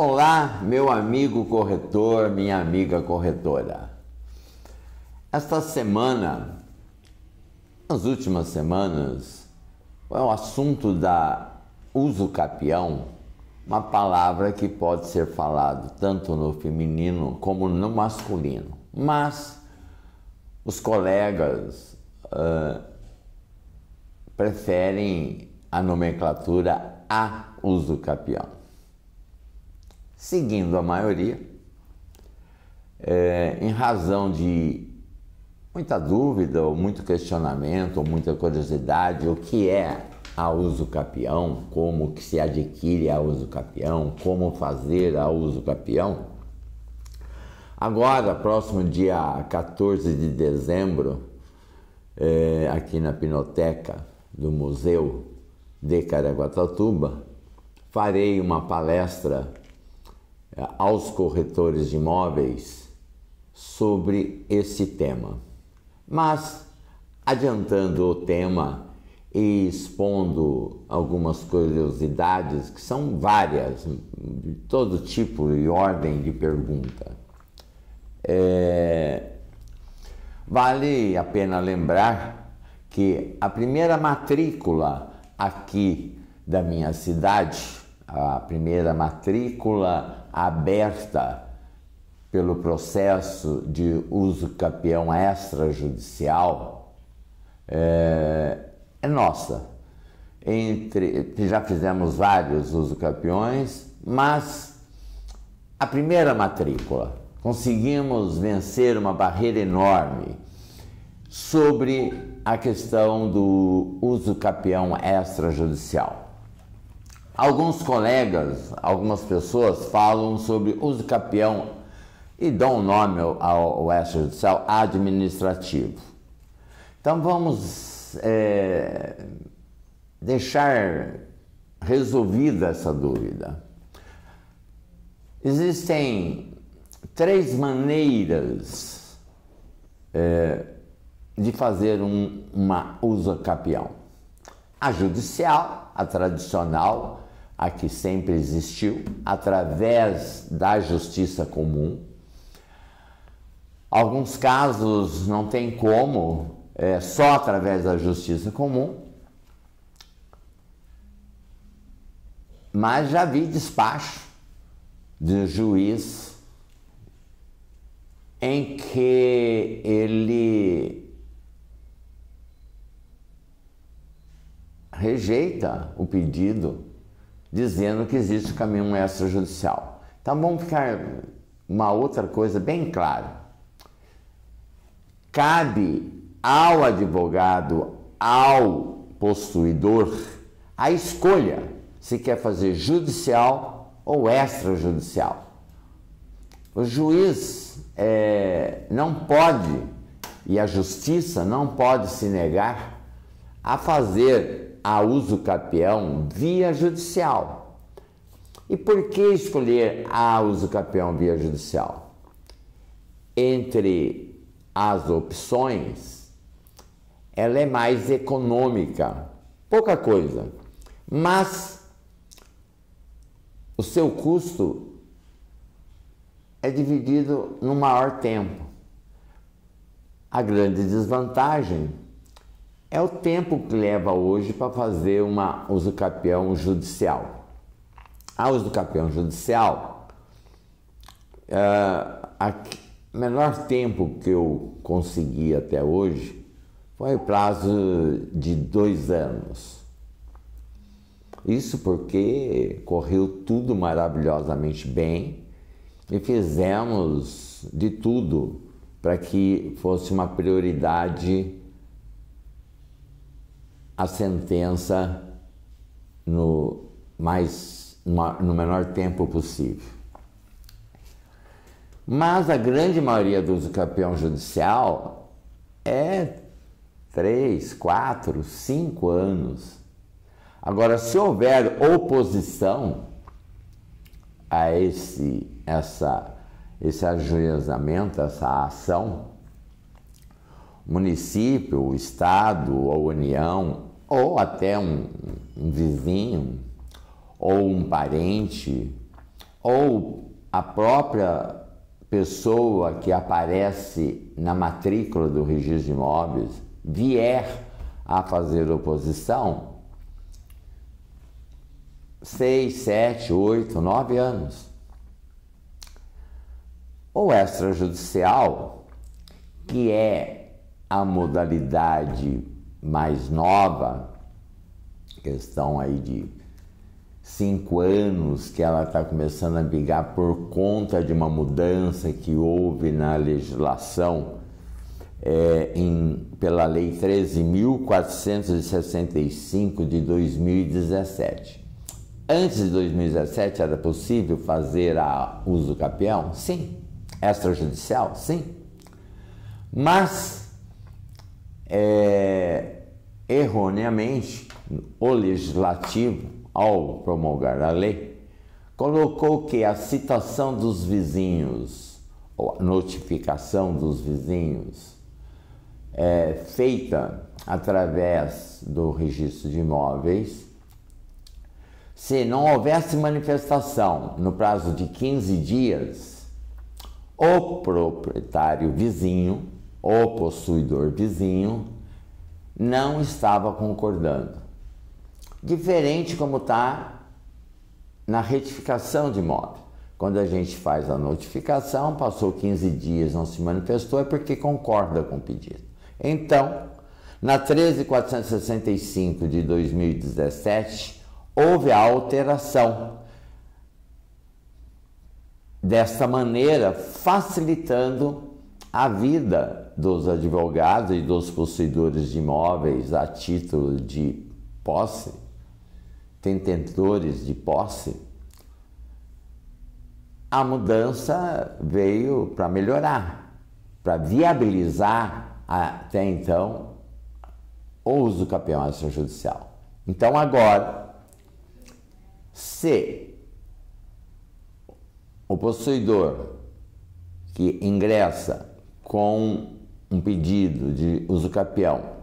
Olá, meu amigo corretor, minha amiga corretora. Esta semana, nas últimas semanas, é o assunto da uso capião, uma palavra que pode ser falado tanto no feminino como no masculino, mas os colegas preferem a nomenclatura a uso capião. Seguindo a maioria, em razão de muita dúvida, ou muito questionamento, ou muita curiosidade, o que é a uso capião, como que se adquire a uso capião, como fazer a uso capião. Agora, próximo dia 14 de dezembro, aqui na Pinoteca do Museu de Caraguatatuba, farei uma palestra aos corretores de imóveis sobre esse tema. Mas, adiantando o tema e expondo algumas curiosidades, que são várias, de todo tipo e ordem de pergunta, vale a pena lembrar que a primeira matrícula aqui da minha cidade, a primeira matrícula aberta pelo processo de uso capião extrajudicial é nossa. Já fizemos vários uso capiões, mas a primeira matrícula conseguimos vencer uma barreira enorme sobre a questão do uso capião extrajudicial. Alguns colegas, algumas pessoas falam sobre uso capião e dão o nome ao extrajudicial administrativo. Então vamos deixar resolvida essa dúvida. Existem três maneiras de fazer uma uso capião: a judicial, a tradicional, a que sempre existiu, através da justiça comum. Alguns casos não tem como, só através da justiça comum, mas já vi despacho de juiz em que ele rejeita o pedido, dizendo que existe caminho extrajudicial. Então vamos ficar uma outra coisa bem clara. Cabe ao advogado, ao possuidor, a escolha se quer fazer judicial ou extrajudicial. O juiz não pode, e a justiça não pode se negar a fazer a uso capião via judicial. E por que escolher a uso capião via judicial? Entre as opções, ela é mais econômica, pouca coisa, mas o seu custo é dividido no maior tempo. A grande desvantagem é o tempo que leva hoje para fazer uma uso capião judicial. A uso capião judicial, o menor tempo que eu consegui até hoje foi o prazo de 2 anos. Isso porque correu tudo maravilhosamente bem e fizemos de tudo para que fosse uma prioridade a sentença no menor tempo possível. Mas a grande maioria do uso capião judicial é 3, 4, 5 anos. Agora, se houver oposição a esse ajuizamento, essa ação, o município, o estado, a União, ou até um vizinho, ou um parente, ou a própria pessoa que aparece na matrícula do registro de imóveis vier a fazer oposição, 6, 7, 8, 9 anos. O extrajudicial, que é a modalidade mais nova, questão aí de 5 anos que ela está começando a brigar por conta de uma mudança que houve na legislação pela Lei 13.465 de 2017. Antes de 2017 era possível fazer uso capião? Sim. Extrajudicial? Sim. Mas, erroneamente, o legislativo, ao promulgar a lei, colocou que a citação dos vizinhos, ou a notificação dos vizinhos, feita através do registro de imóveis, se não houvesse manifestação no prazo de 15 dias, o proprietário vizinho, o possuidor vizinho, não estava concordando. Diferente como está na retificação de imóvel. Quando a gente faz a notificação, passou 15 dias, não se manifestou, é porque concorda com o pedido. Então, na 13.465 de 2017, houve a alteração. Desta maneira, facilitando a vida dos advogados e dos possuidores de imóveis a título de posse, detentores de posse. A mudança veio para melhorar, para viabilizar até então o uso capião extrajudicial. Então agora, se o possuidor que ingressa com um pedido de uso capião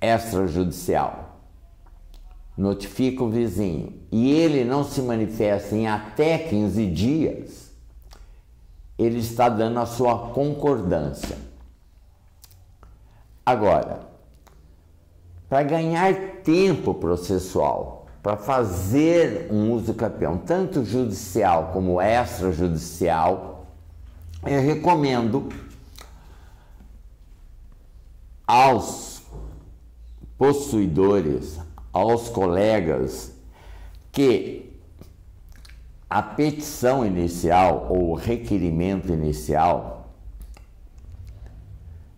extrajudicial notifica o vizinho e ele não se manifesta em até 15 dias, ele está dando a sua concordância. Agora, para ganhar tempo processual, para fazer um uso capião, tanto judicial como extrajudicial, eu recomendo aos possuidores, aos colegas, que a petição inicial ou o requerimento inicial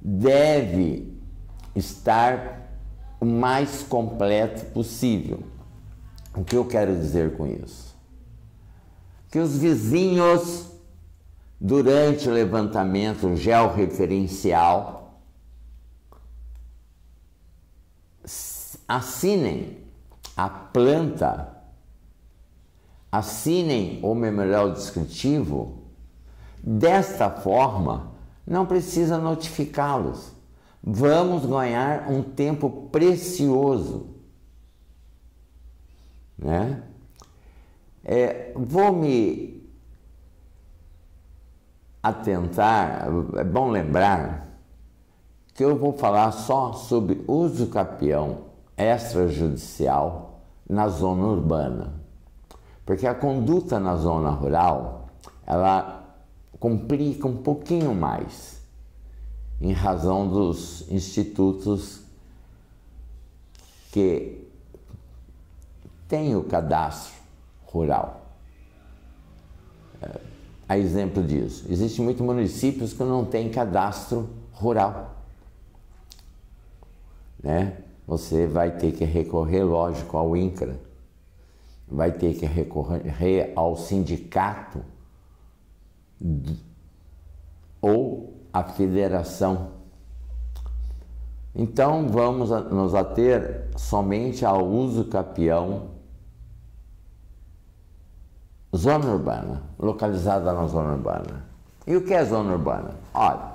deve estar o mais completo possível. O que eu quero dizer com isso? Que os vizinhos, durante o levantamento georreferencial, assinem a planta, assinem o memorial descritivo. Desta forma, não precisa notificá-los. Vamos ganhar um tempo precioso, né? Vou me atentar, é bom lembrar que eu vou falar só sobre uso capião extrajudicial na zona urbana, porque a conduta na zona rural, ela complica um pouquinho mais, em razão dos institutos que têm o cadastro rural. A exemplo disso, existem muitos municípios que não têm cadastro rural, né? Você vai ter que recorrer, lógico, ao INCRA, vai ter que recorrer ao sindicato ou à federação. Então, vamos nos ater somente ao uso capião zona urbana, localizada na zona urbana. E o que é zona urbana? Olha,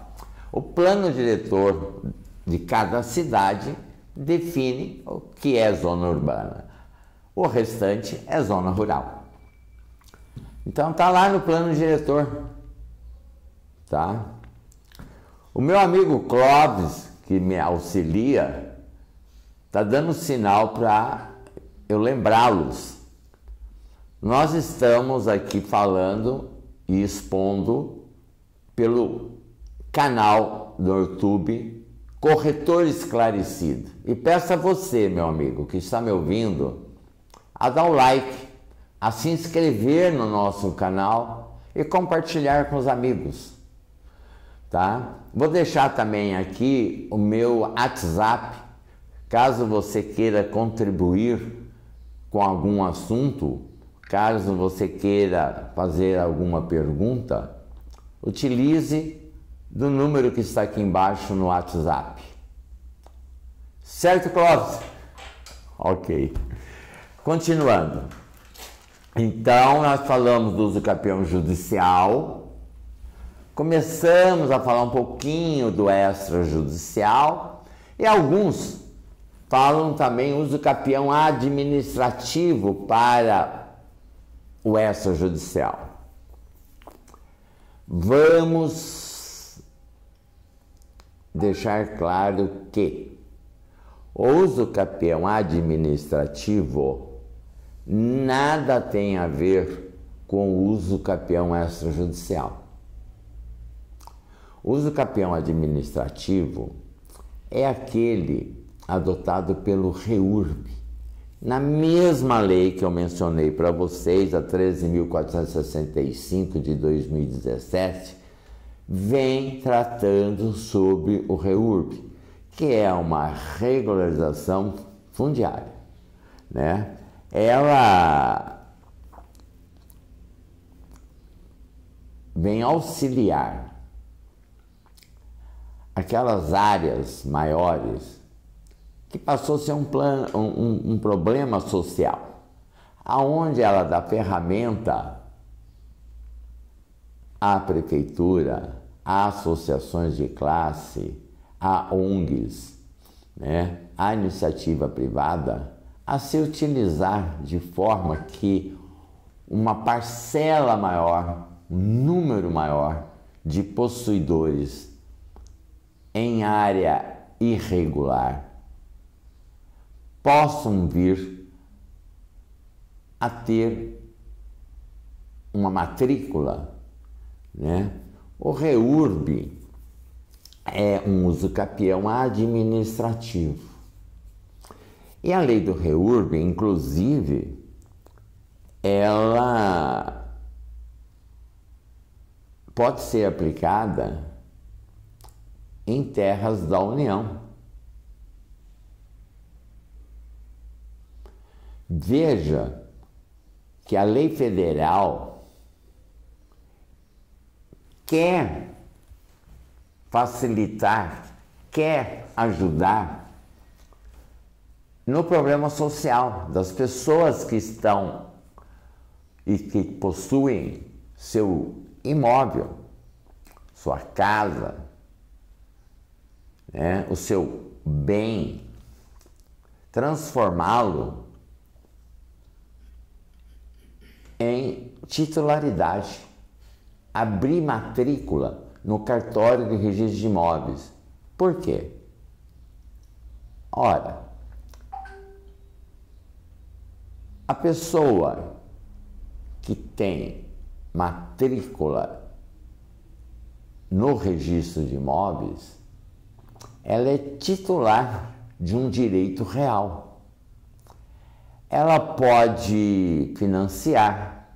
o plano diretor de cada cidade define o que é zona urbana. O restante é zona rural. Então tá lá no plano diretor, tá? O meu amigo Clóvis, que me auxilia, tá dando sinal para eu lembrá-los. Nós estamos aqui falando e expondo pelo canal do YouTube Corretor Esclarecido. E peço a você, meu amigo, que está me ouvindo, a dar o like, a se inscrever no nosso canal e compartilhar com os amigos, tá? Vou deixar também aqui o meu WhatsApp, caso você queira contribuir com algum assunto, caso você queira fazer alguma pergunta, utilize do número que está aqui embaixo no WhatsApp. Certo, Clóvis? Ok. Continuando. Então, nós falamos do uso capião judicial, começamos a falar um pouquinho do extrajudicial e alguns falam também uso capião administrativo para o extrajudicial. Vamos deixar claro que o uso capião administrativo nada tem a ver com o uso capião extrajudicial. O uso capião administrativo é aquele adotado pelo REURB, na mesma lei que eu mencionei para vocês, a 13.465 de 2017, vem tratando sobre o REURB, que é uma regularização fundiária, né? Ela vem auxiliar aquelas áreas maiores que passou a ser um problema social, aonde ela dá ferramenta à prefeitura, a associações de classe, a ONGs, né, a iniciativa privada, a se utilizar de forma que uma parcela maior, um número maior de possuidores em área irregular possam vir a ter uma matrícula, né? O REURB é um uso capião administrativo. E a lei do REURB, inclusive, ela pode ser aplicada em terras da União. Veja que a lei federal quer facilitar, quer ajudar no problema social das pessoas que estão e que possuem seu imóvel, sua casa, né, o seu bem, transformá-lo em titularidade, abrir matrícula no cartório de registro de imóveis. Por quê? Ora, a pessoa que tem matrícula no registro de imóveis, ela é titular de um direito real. Ela pode financiar,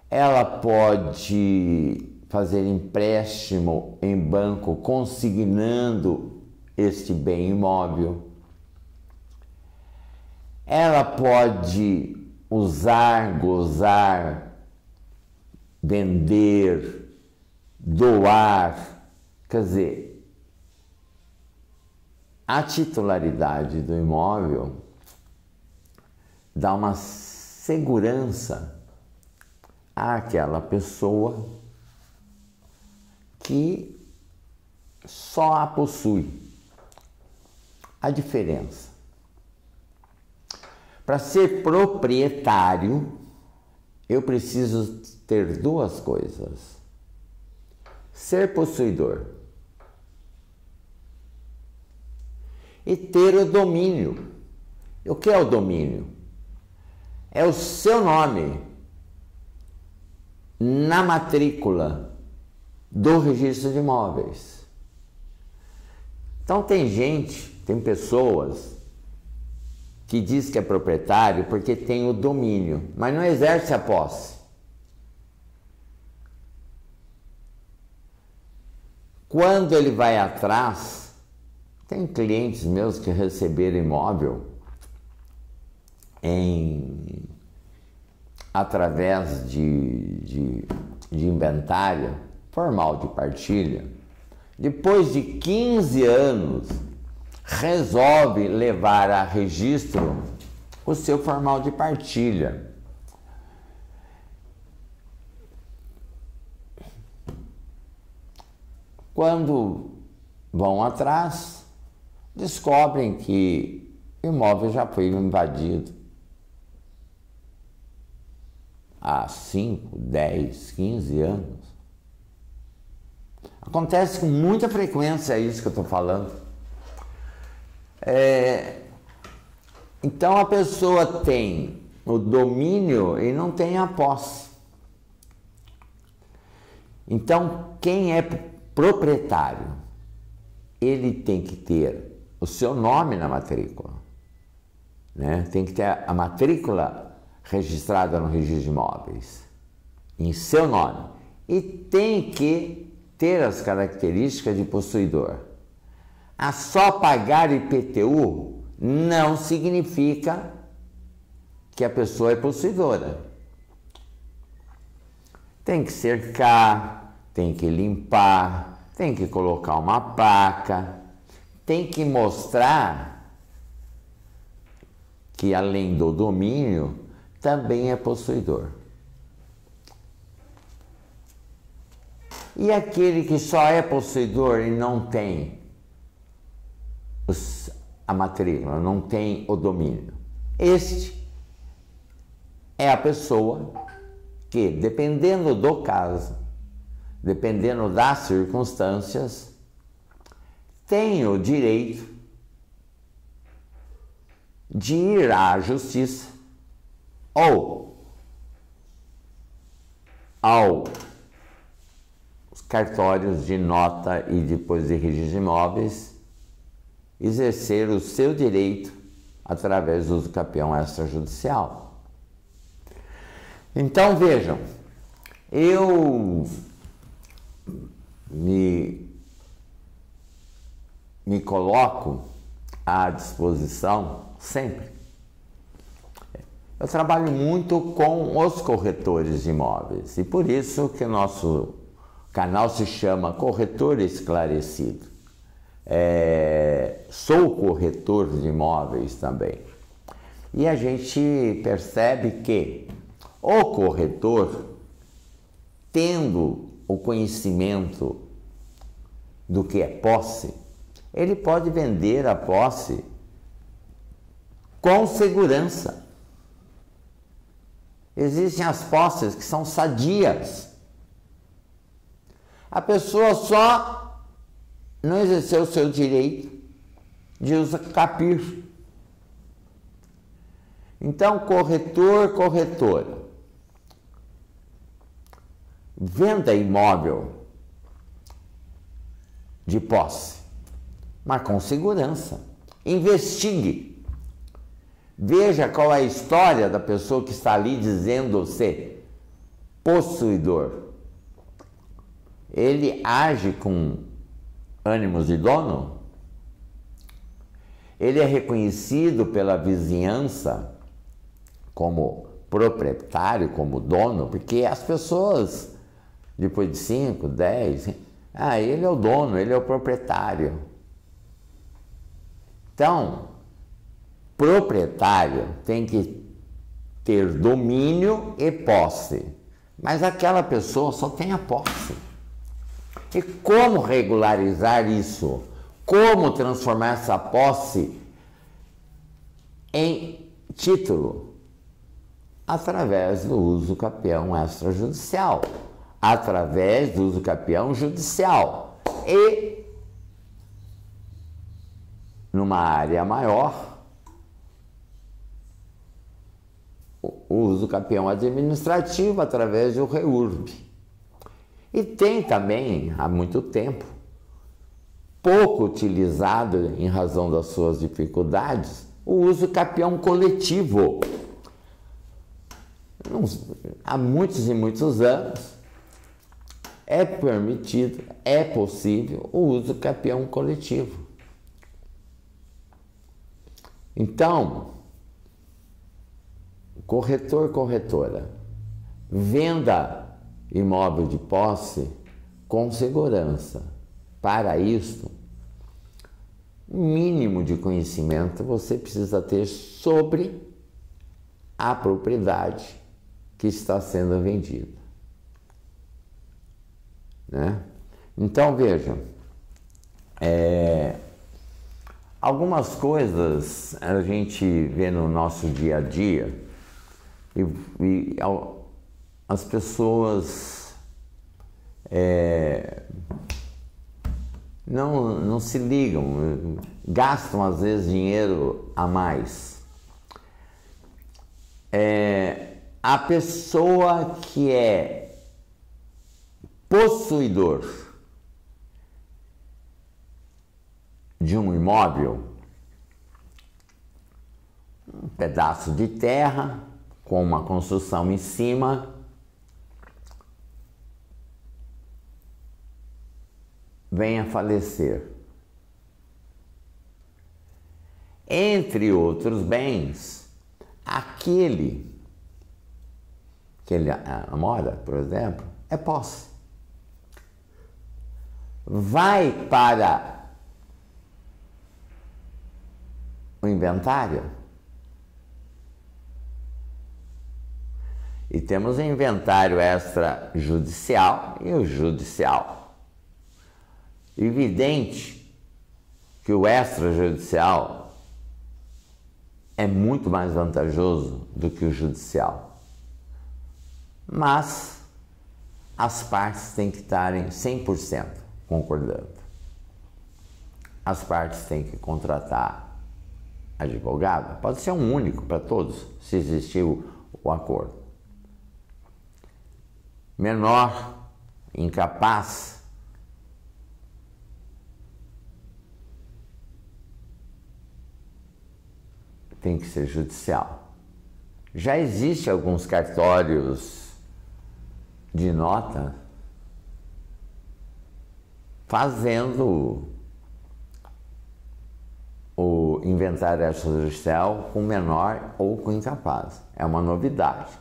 ela pode fazer empréstimo em banco consignando este bem imóvel. Ela pode usar, gozar, vender, doar, quer dizer, a titularidade do imóvel dá uma segurança àquela pessoa que só a possui. A diferença: para ser proprietário eu preciso ter duas coisas: ser possuidor e ter o domínio. O que é o domínio? É o seu nome na matrícula do registro de imóveis. Então tem pessoas que diz que é proprietário porque tem o domínio, mas não exerce a posse. Quando ele vai atrás, tem clientes meus que receberam imóvel através de inventário formal de partilha. Depois de 15 anos, resolve levar a registro o seu formal de partilha. Quando vão atrás, descobrem que o imóvel já foi invadido há 5, 10, 15 anos. Acontece com muita frequência isso que eu estou falando. Então a pessoa tem o domínio e não tem a posse. Então quem é proprietário, ele tem que ter o seu nome na matrícula, né? Tem que ter a matrícula registrada no registro de imóveis em seu nome e tem que ter as características de possuidor. A só pagar IPTU não significa que a pessoa é possuidora. Tem que cercar, tem que limpar, tem que colocar uma placa, tem que mostrar que além do domínio também é possuidor. E aquele que só é possuidor e não tem a matrícula, não tem o domínio? Este é a pessoa que, dependendo do caso, dependendo das circunstâncias, tem o direito de ir à justiça ou aos cartórios de nota e depois de registro de imóveis, exercer o seu direito através do uso capião extrajudicial. Então vejam, eu me coloco à disposição sempre. Eu trabalho muito com os corretores de imóveis e por isso que o nosso canal se chama Corretor Esclarecido. Sou corretor de imóveis também. E a gente percebe que o corretor, tendo o conhecimento do que é posse, ele pode vender a posse com segurança. Existem as posses que são sadias. A pessoa só não exerceu o seu direito de uso capir. Então, corretor, corretora, venda imóvel de posse, mas com segurança. Investigue. Veja qual é a história da pessoa que está ali dizendo ser possuidor. Ele age com ânimos de dono? Ele é reconhecido pela vizinhança como proprietário, como dono? Porque as pessoas, depois de 5, 10, ele é o dono, ele é o proprietário. Então, proprietário tem que ter domínio e posse, mas aquela pessoa só tem a posse. E como regularizar isso? Como transformar essa posse em título? através do uso capião extrajudicial, através do uso capião judicial e, numa área maior, o uso capião administrativo através do REURB. E tem também, há muito tempo, pouco utilizado em razão das suas dificuldades, o uso capião coletivo. Há muitos e muitos anos é permitido, é possível o uso capião coletivo. Então, corretor, corretora, venda imóvel de posse com segurança. Para isso, o mínimo de conhecimento você precisa ter sobre a propriedade que está sendo vendida, né? Então, veja, algumas coisas a gente vê no nosso dia a dia e as pessoas não se ligam, gastam às vezes dinheiro a mais. A pessoa que é possuidor de um imóvel, um pedaço de terra com uma construção em cima, vem a falecer. Entre outros bens, aquele que ele mora, por exemplo, é posse. Vai para o inventário e temos o inventário extrajudicial e o judicial. Evidente que o extrajudicial é muito mais vantajoso do que o judicial. Mas as partes têm que estarem 100% concordando. As partes têm que contratar advogado, pode ser um único para todos, se existir o acordo. Menor, incapaz, tem que ser judicial. Já existe alguns cartórios de nota fazendo o inventário extrajudicial com menor ou com incapaz. É uma novidade.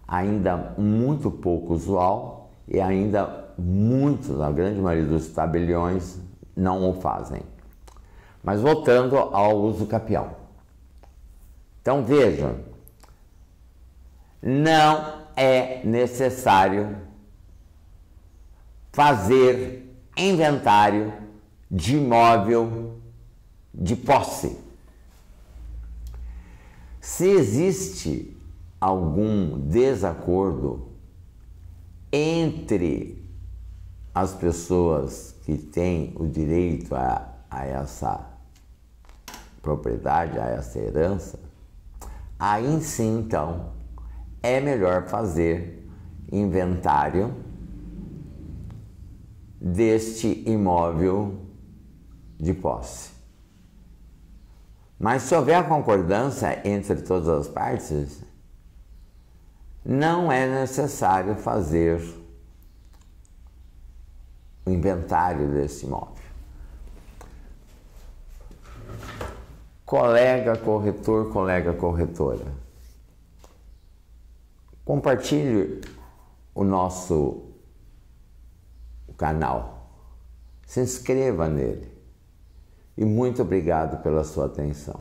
Ainda muito pouco usual e ainda muitos, a grande maioria dos tabeliões, não o fazem. Mas voltando ao uso capião. Então vejam, não é necessário fazer inventário de imóvel de posse. Se existe algum desacordo entre as pessoas que têm o direito a essa propriedade, a essa herança, aí sim, então, é melhor fazer inventário deste imóvel de posse. Mas se houver concordância entre todas as partes, não é necessário fazer o inventário desse imóvel. Colega corretor, colega corretora, compartilhe o nosso canal, se inscreva nele e muito obrigado pela sua atenção.